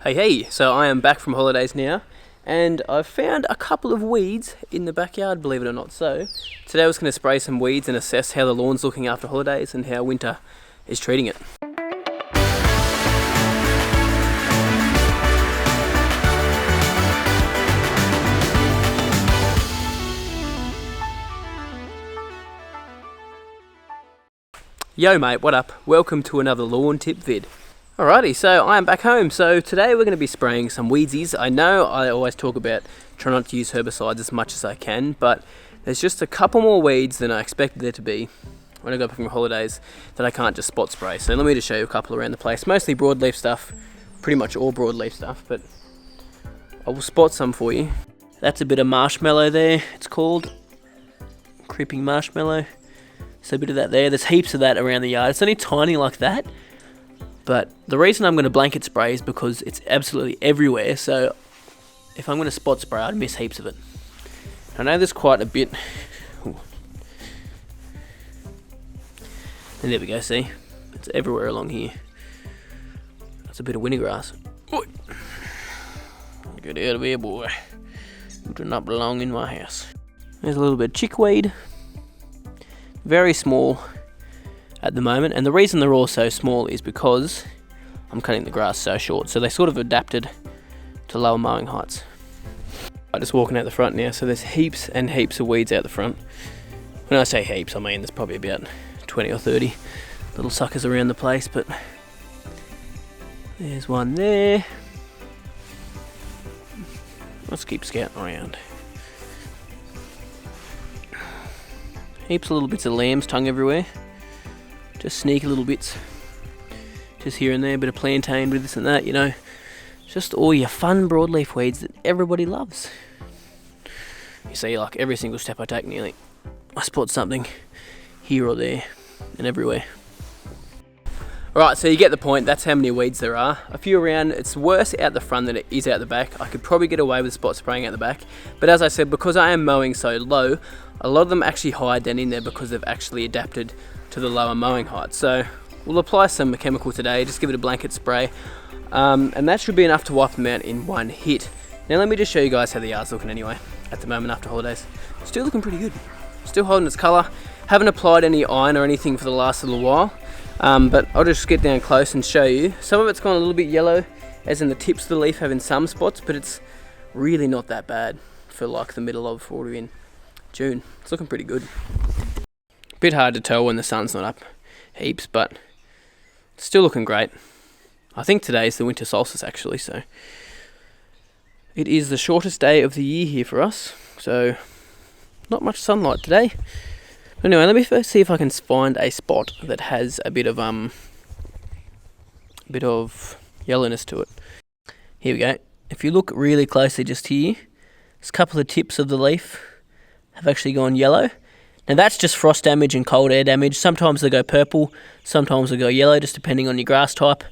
Hey, so I am back from holidays now, and I've found a couple of weeds in the backyard, believe it or not. So today I was going to spray some weeds and assess how the lawn's looking after holidays and how winter is treating it. Yo mate, what up? Welcome to another lawn tip vid. Alrighty, so I am back home. So today we're going to be spraying some weedsies. I know I always talk about trying not to use herbicides as much as I can, but there's just a couple more weeds than I expected there to be when I got back from holidays that I can't just spot spray. So let me just show you a couple around the place. Mostly broadleaf stuff, pretty much all broadleaf stuff, but I will spot some for you. That's a bit of marshmallow there, it's called. Creeping marshmallow. So a bit of that there. There's heaps of that around the yard. It's only tiny like that. But the reason I'm going to blanket spray is because it's absolutely everywhere. So if I'm going to spot spray, I'd miss heaps of it. I know there's quite a bit. Ooh. And there we go, see? It's everywhere along here. That's a bit of wintergrass. Oi. Get out of here, boy. You do not belong in my house. There's a little bit of chickweed. Very small at the moment, and the reason they're all so small is because I'm cutting the grass so short, so they sort of adapted to lower mowing heights. I'm just walking out the front now, so there's heaps and heaps of weeds out the front. When I say heaps, I mean there's probably about 20 or 30 little suckers around the place, but there's one there. Let's keep scouting around. Heaps of little bits of lamb's tongue everywhere. Just sneaky little bits. Just here and there, a bit of plantain, bit of this and that, you know. Just all your fun broadleaf weeds that everybody loves. You see, like every single step I take nearly, I spot something here or there and everywhere. Alright, so you get the point, that's how many weeds there are. A few around, it's worse out the front than it is out the back. I could probably get away with spot spraying out the back. But as I said, because I am mowing so low, a lot of them actually hide down in there because they've actually adapted to the lower mowing height. So we'll apply some chemical today, just give it a blanket spray. And that should be enough to wipe them out in one hit. Now let me just show you guys how the yard's looking anyway, at the moment after holidays. Still looking pretty good. Still holding its colour. Haven't applied any iron or anything for the last little while. But I'll just get down close and show you. Some of it's gone a little bit yellow, as in the tips of the leaf have in some spots, but it's really not that bad for like the middle of, what are we in, June. It's looking pretty good. Bit hard to tell when the sun's not up heaps, but it's still looking great. I think today is the winter solstice actually, so it is the shortest day of the year here for us, so not much sunlight today. But anyway, let me first see if I can find a spot that has a bit of yellowness to it. Here we go. If you look really closely just here, there's a couple of tips of the leaf have actually gone yellow. Now that's just frost damage and cold air damage. Sometimes they go purple, sometimes they go yellow, just depending on your grass type.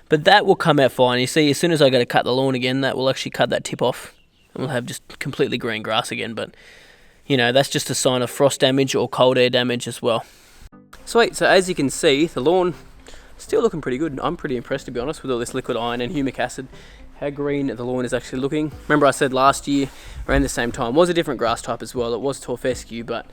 But that will come out fine. You see, as soon as I go to cut the lawn again, that will actually cut that tip off, and we'll have just completely green grass again. But you know, that's just a sign of frost damage or cold air damage as well. Sweet, so as you can see, the lawn still looking pretty good. I'm pretty impressed, to be honest, with all this liquid iron and humic acid, how green the lawn is actually looking. Remember I said last year, around the same time, was a different grass type as well. It was tall fescue, but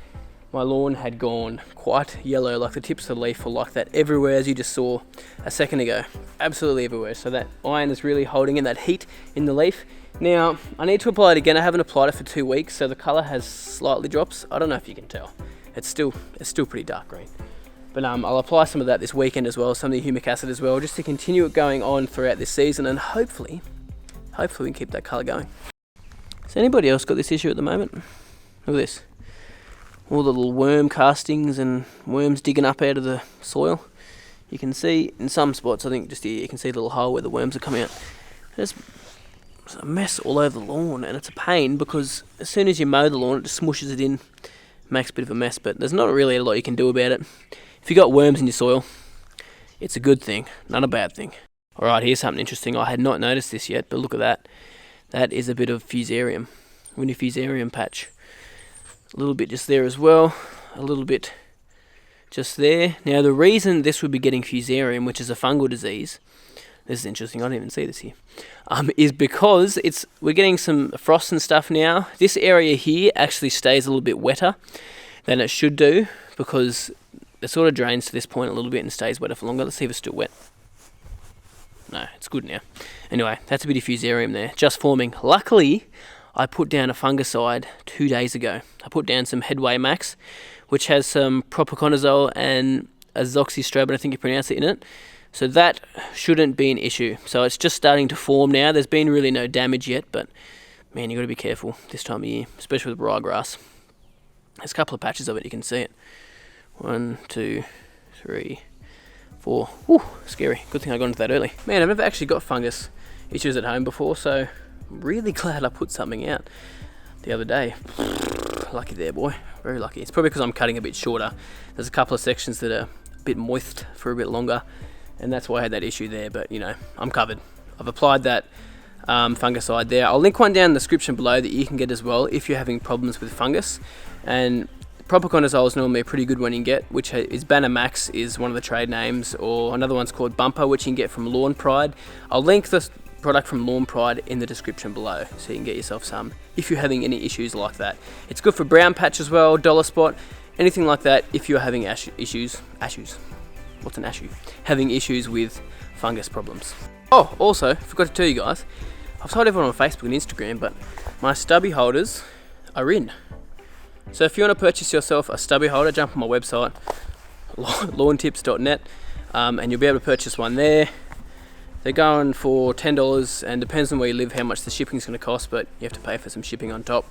my lawn had gone quite yellow, like the tips of the leaf were like that everywhere, as you just saw a second ago. Absolutely everywhere. So that iron is really holding in that heat in the leaf. Now, I need to apply it again. I haven't applied it for 2 weeks, so the colour has slightly dropped. I don't know if you can tell. It's still pretty dark green. But I'll apply some of that this weekend as well, some of the humic acid as well, just to continue it going on throughout this season, and hopefully we can keep that colour going. Has anybody else got this issue at the moment? Look at this. All the little worm castings and worms digging up out of the soil. You can see in some spots, I think just here, you can see the little hole where the worms are coming out. There's a mess all over the lawn, and it's a pain because as soon as you mow the lawn, it just smushes it in, makes a bit of a mess, but there's not really a lot you can do about it. If you got worms in your soil, it's a good thing, not a bad thing. Alright, here's something interesting. I had not noticed this yet, but look at that. That is a bit of Fusarium, winter Fusarium patch. A little bit just there as well, a little bit just there. Now the reason this would be getting Fusarium, which is a fungal disease, this is interesting, I didn't even see this here, is because we're getting some frost and stuff now. This area here actually stays a little bit wetter than it should do, because it sort of drains to this point a little bit and stays wetter for longer. Let's see if it's still wet. No, it's good now. Anyway, that's a bit of Fusarium there, just forming. Luckily, I put down a fungicide 2 days ago. I put down some Headway Max, which has some propiconazole and azoxystrobin, I think you pronounce it, in it. So that shouldn't be an issue. So it's just starting to form now. There's been really no damage yet, but man, you've got to be careful this time of year, especially with ryegrass. There's a couple of patches of it, you can see it. 1, 2, 3, 4. Whew, scary. Good thing I got into that early. Man, I've never actually got fungus issues at home before, so I'm really glad I put something out the other day. Lucky there, boy. Very lucky. It's probably because I'm cutting a bit shorter. There's a couple of sections that are a bit moist for a bit longer, and that's why I had that issue there, but you know, I'm covered. I've applied that fungicide there. I'll link one down in the description below that you can get as well if you're having problems with fungus. And propiconazole is normally a pretty good one you can get, which is Banner Max is one of the trade names, or another one's called Bumper, which you can get from Lawn Pride. I'll link this product from Lawn Pride in the description below, so you can get yourself some if you're having any issues like that. It's good for brown patch as well, dollar spot, anything like that if you're having issues. What's an issue? Having issues with fungus problems. Oh, also, forgot to tell you guys, I've told everyone on Facebook and Instagram, but my stubby holders are in. So if you want to purchase yourself a stubby holder, jump on my website, lawntips.net, and you'll be able to purchase one there. They're going for $10, and depends on where you live how much the shipping's going to cost, but you have to pay for some shipping on top.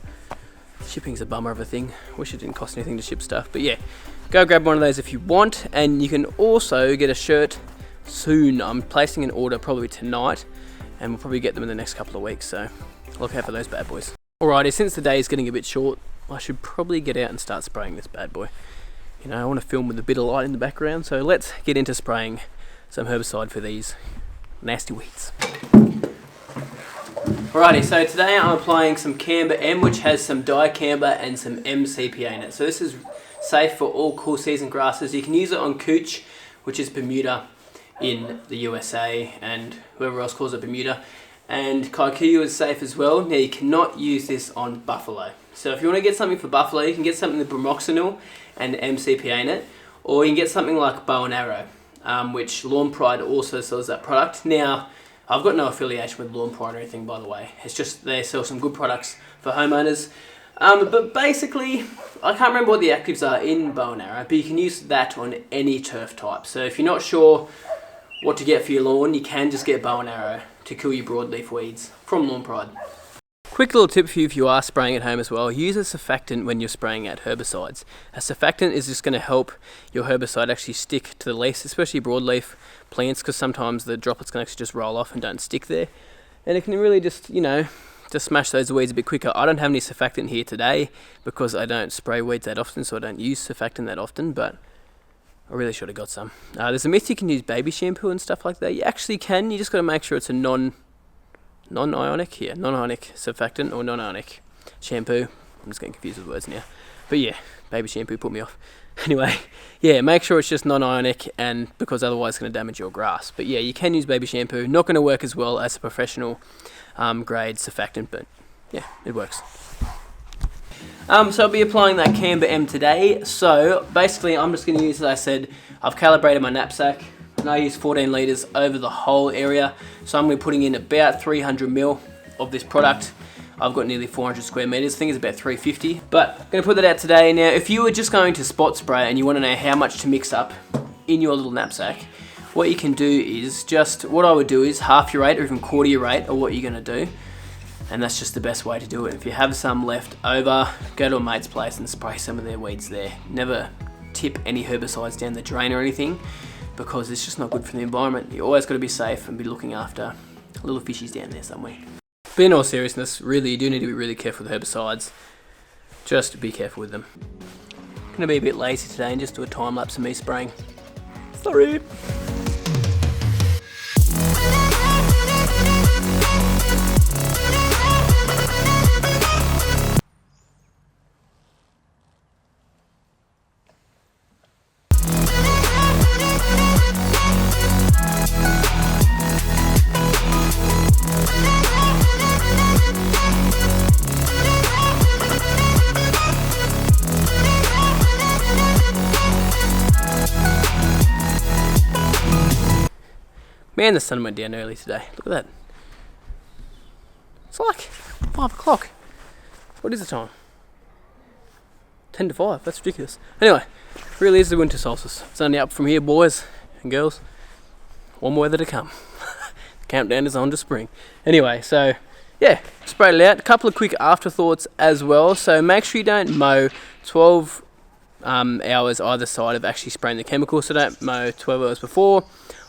Shipping's a bummer of a thing. Wish it didn't cost anything to ship stuff, but yeah, go grab one of those if you want. And you can also get a shirt soon. I'm placing an order probably tonight, and we'll probably get them in the next couple of weeks, so look out for those bad boys. Alrighty, since the day is getting a bit short, I should probably get out and start spraying this bad boy. You know, I want to film with a bit of light in the background, so let's get into spraying some herbicide for these nasty weeds. Alrighty, so today I'm applying some Camber M, which has some dicamba and some MCPA in it. So this is safe for all cool season grasses. You can use it on Cooch, which is Bermuda in the USA, and whoever else calls it Bermuda. And Kikuyu is safe as well. Now you cannot use this on buffalo. So if you want to get something for buffalo, you can get something with bromoxynil and MCPA in it, or you can get something like Bow and Arrow, which Lawn Pride also sells that product. Now, I've got no affiliation with Lawn Pride or anything, by the way. It's just they sell some good products for homeowners. But basically, I can't remember what the actives are in Bow and Arrow, but you can use that on any turf type. So if you're not sure what to get for your lawn, you can just get Bow and Arrow to kill your broadleaf weeds from Lawn Pride. Quick little tip for you if you are spraying at home as well, use a surfactant when you're spraying at herbicides. A surfactant is just going to help your herbicide actually stick to the leaves, especially broadleaf plants, because sometimes the droplets can actually just roll off and don't stick there. And it can really just, you know, just smash those weeds a bit quicker. I don't have any surfactant here today because I don't spray weeds that often, so I don't use surfactant that often, but I really should have got some. There's a myth you can use baby shampoo and stuff like that. You actually can, you just got to make sure it's a non-ionic surfactant or non-ionic shampoo. I'm just getting confused with words now. But yeah, baby shampoo put me off. Anyway, yeah, make sure it's just non-ionic, and because otherwise it's going to damage your grass. But yeah, you can use baby shampoo. Not going to work as well as a professional grade surfactant, but yeah, it works. So I'll be applying that Camber M today. So basically I'm just going to use, as I said, I've calibrated my knapsack, and I use 14 litres over the whole area. So I'm going to be putting in about 300 ml of this product. I've got nearly 400 square metres, I think it's about 350. But I'm going to put that out today. Now, if you were just going to spot spray and you want to know how much to mix up in your little knapsack, what you can do is just, what I would do is half your rate or even quarter your rate of what you're going to do. And that's just the best way to do it. If you have some left over, go to a mate's place and spray some of their weeds there. Never tip any herbicides down the drain or anything, because it's just not good for the environment. You always got to be safe and be looking after little fishies down there somewhere. But in all seriousness, really, you do need to be really careful with herbicides. Just be careful with them. I'm gonna be a bit lazy today and just do a time lapse of me spraying. Sorry. Man, the sun went down early today. Look at that. It's like 5 o'clock. What is the time? 10 to 5. That's ridiculous. Anyway, really is the winter solstice. It's only up from here, boys and girls. One more weather to come. The countdown is on to spring. Anyway, so yeah, sprayed it out. A couple of quick afterthoughts as well. So make sure you don't mow 12 hours either side of actually spraying the chemical. So don't mow 12 hours before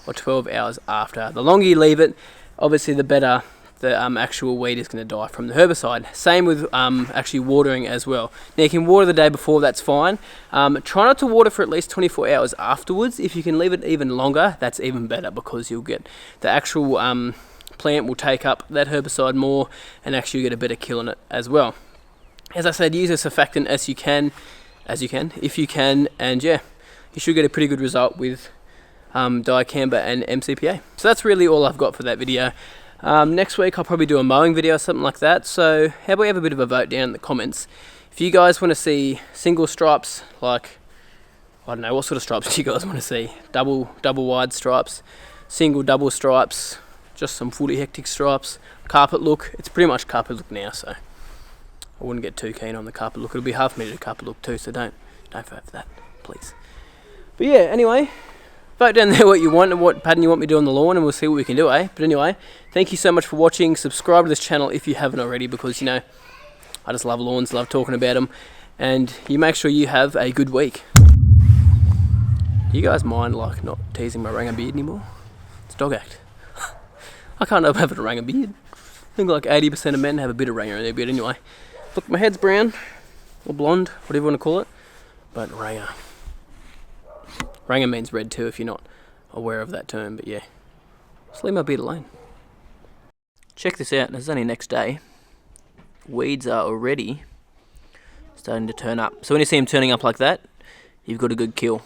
or 12 hours after. The longer you leave it, obviously the better the actual weed is going to die from the herbicide. Same with actually watering as well. Now you can water the day before, that's fine. Try not to water for at least 24 hours afterwards. If you can leave it even longer, that's even better, because you'll get the actual plant will take up that herbicide more, and actually you get a better kill on it as well. As I said, use a surfactant if you can, and yeah, you should get a pretty good result with dicamba and MCPA. So that's really all I've got for that video. Next week I'll probably do a mowing video or something like that, so how about we have a bit of a vote down in the comments. If you guys want to see single stripes, like, I don't know, what sort of stripes do you guys want to see? Double wide stripes, single double stripes, just some fully hectic stripes, carpet look. It's pretty much carpet look now, so I wouldn't get too keen on the carpet look. It'll be hard for me to do carpet look too, so don't vote for that, please. But yeah, anyway, vote down there what you want and what pattern you want me to do on the lawn, and we'll see what we can do, eh? But anyway, thank you so much for watching. Subscribe to this channel if you haven't already, because, you know, I just love lawns, love talking about them. And you make sure you have a good week. You guys mind, like, not teasing my ranger beard anymore? It's dog act. I can't help having a ranger beard. I think like 80% of men have a bit of ranger in their beard anyway. Look, my head's brown, or blonde, whatever you want to call it. But ranger. Ranger means red too, if you're not aware of that term, but yeah. Just leave my beard alone. Check this out, it's only next day. Weeds are already starting to turn up. So when you see them turning up like that, you've got a good kill.